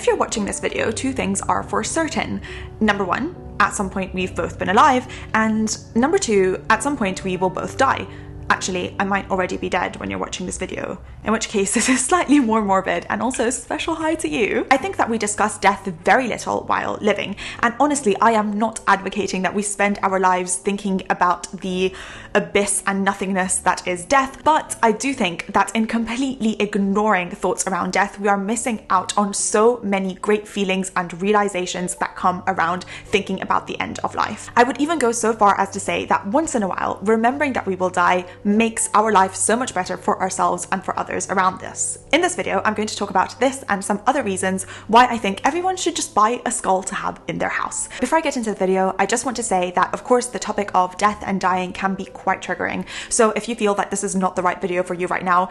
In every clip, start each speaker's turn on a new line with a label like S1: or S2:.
S1: if you're watching this video, two things are for certain. Number one, at some point we've both been alive, and number two, at some point we will both die. Actually, I might already be dead when you're watching this video, in which case this is slightly more morbid, and also special hi to you. I think that we discuss death very little while living, and honestly, I am not advocating that we spend our lives thinking about the abyss and nothingness that is death, but I do think that in completely ignoring thoughts around death, we are missing out on so many great feelings and realizations that come around thinking about the end of life. I would even go so far as to say that once in a while, remembering that we will die makes our life so much better for ourselves and for others around us. In this video, I'm going to talk about this and some other reasons why I think everyone should just buy a skull to have in their house. Before I get into the video, I just want to say that, of course, the topic of death and dying can be quite triggering. So if you feel that this is not the right video for you right now,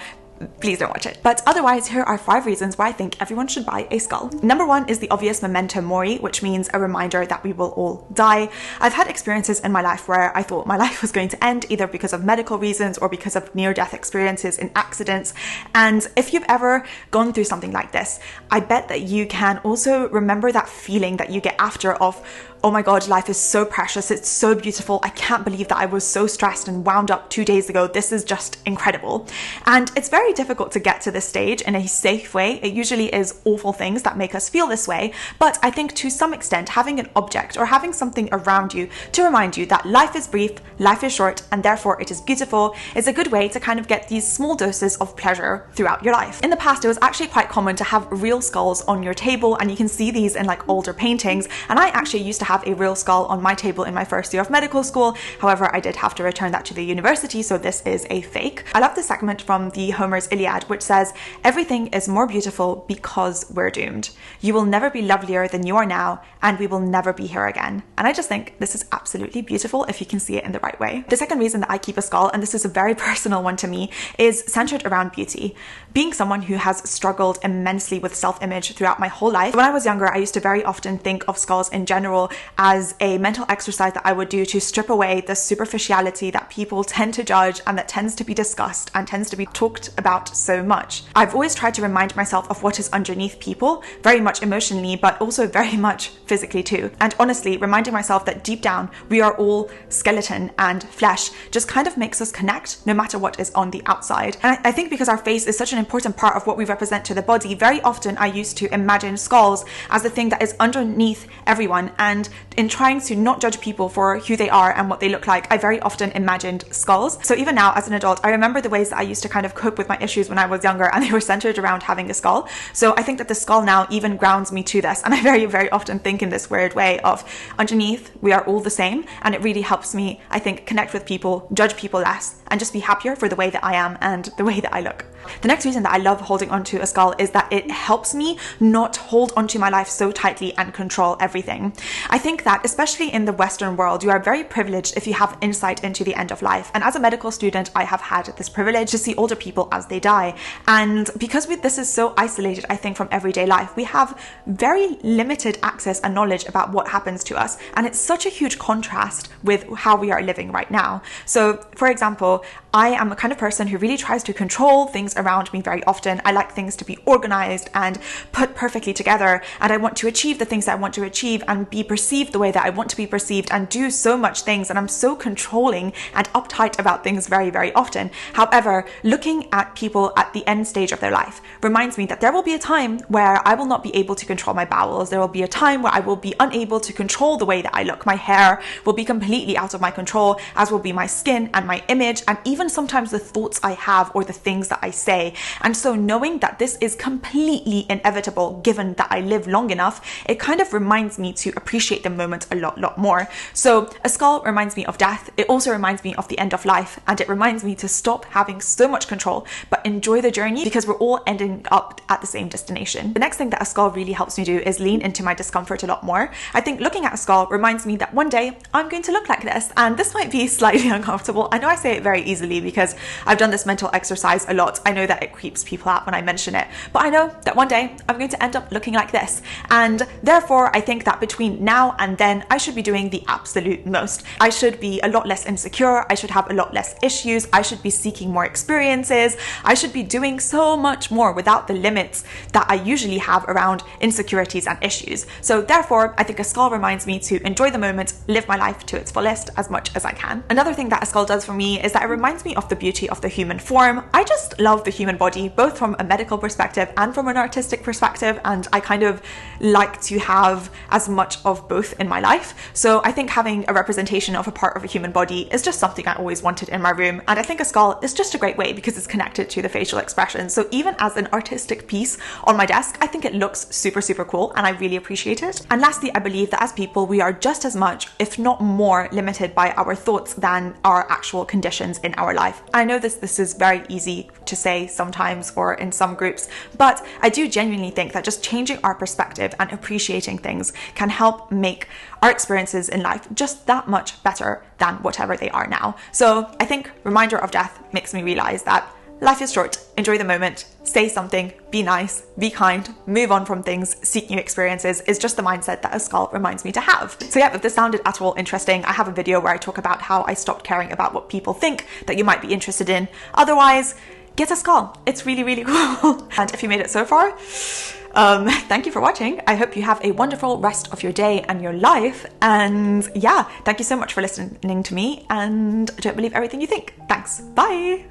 S1: please don't watch it. But otherwise, here are 5 reasons why I think everyone should buy a skull. Number 1 is the obvious Memento Mori, which means a reminder that we will all die. I've had experiences in my life where I thought my life was going to end either because of medical reasons or because of near-death experiences in accidents. And if you've ever gone through something like this, I bet that you can also remember that feeling that you get after of, oh my God, life is so precious, it's so beautiful, I can't believe that I was so stressed and wound up 2 days ago, this is just incredible. And it's very difficult to get to this stage in a safe way. It usually is awful things that make us feel this way, but I think to some extent having an object or having something around you to remind you that life is brief, life is short, and therefore it is beautiful is a good way to kind of get these small doses of pleasure throughout your life. In the past, it was actually quite common to have real skulls on your table, and you can see these in like older paintings, and I actually used to have a real skull on my table in my first year of medical school. However, I did have to return that to the university, so this is a fake. I love the segment from the Homer's Iliad, which says, "Everything is more beautiful because we're doomed. You will never be lovelier than you are now, and we will never be here again." And I just think this is absolutely beautiful if you can see it in the right way. The second reason that I keep a skull, and this is a very personal one to me, is centered around beauty. Being someone who has struggled immensely with self-image throughout my whole life, when I was younger, I used to very often think of skulls in general as a mental exercise that I would do to strip away the superficiality that people tend to judge and that tends to be discussed and tends to be talked about so much. I've always tried to remind myself of what is underneath people, very much emotionally, but also very much physically too. And honestly, reminding myself that deep down, we are all skeleton and flesh just kind of makes us connect no matter what is on the outside. And I think because our face is such an important part of what we represent to the body, very often I used to imagine skulls as the thing that is underneath everyone, and in trying to not judge people for who they are and what they look like, I very often imagined skulls. So even now as an adult, I remember the ways that I used to kind of cope with my issues when I was younger, and they were centered around having a skull. So I think that the skull now even grounds me to this, and I very, very often think in this weird way of underneath, we are all the same, and it really helps me, I think, connect with people, judge people less, and just be happier for the way that I am and the way that I look. The next reason that I love holding onto a skull is that it helps me not hold onto my life so tightly and control everything. I think that especially in the Western world, you are very privileged if you have insight into the end of life. And as a medical student, I have had this privilege to see older people as they die. And because this is so isolated, I think, from everyday life, we have very limited access and knowledge about what happens to us. And it's such a huge contrast with how we are living right now. So, for example, I am the kind of person who really tries to control things around me very often. I like things to be organized and put perfectly together, and I want to achieve the things that I want to achieve and be perceived the way that I want to be perceived and do so much things, and I'm so controlling and uptight about things very, very often. However, looking at people at the end stage of their life reminds me that there will be a time where I will not be able to control my bowels. There will be a time where I will be unable to control the way that I look. My hair will be completely out of my control, as will be my skin and my image, and even sometimes the thoughts I have or the things that I say. And so knowing that this is completely inevitable, given that I live long enough, it kind of reminds me to appreciate the moment a lot more. So a skull reminds me of death. It also reminds me of the end of life, and it reminds me to stop having so much control, but enjoy the journey, because we're all ending up at the same destination. The next thing that a skull really helps me do is lean into my discomfort a lot more. I think looking at a skull reminds me that one day I'm going to look like this, and this might be slightly uncomfortable. I know I say it very easily, specifically because I've done this mental exercise a lot. I know that it creeps people out when I mention it, but I know that one day I'm going to end up looking like this. And therefore, I think that between now and then, I should be doing the absolute most. I should be a lot less insecure. I should have a lot less issues. I should be seeking more experiences. I should be doing so much more without the limits that I usually have around insecurities and issues. So therefore, I think a skull reminds me to enjoy the moment, live my life to its fullest as much as I can. Another thing that a skull does for me is that it reminds me of the beauty of the human form. I just love the human body, both from a medical perspective and from an artistic perspective, and I kind of like to have as much of both in my life. So I think having a representation of a part of a human body is just something I always wanted in my room, and I think a skull is just a great way because it's connected to the facial expression. So even as an artistic piece on my desk, I think it looks super, super cool, and I really appreciate it. And lastly, I believe that as people, we are just as much, if not more, limited by our thoughts than our actual conditions in our life. I know this is very easy to say sometimes or in some groups, but I do genuinely think that just changing our perspective and appreciating things can help make our experiences in life just that much better than whatever they are now. So I think reminder of death makes me realize that life is short, enjoy the moment, say something, be nice, be kind, move on from things, seek new experiences is just the mindset that a skull reminds me to have. So yeah, if this sounded at all interesting, I have a video where I talk about how I stopped caring about what people think that you might be interested in. Otherwise, get a skull. It's really, really cool. And if you made it so far, thank you for watching. I hope you have a wonderful rest of your day and your life. And yeah, thank you so much for listening to me, and don't believe everything you think. Thanks. Bye.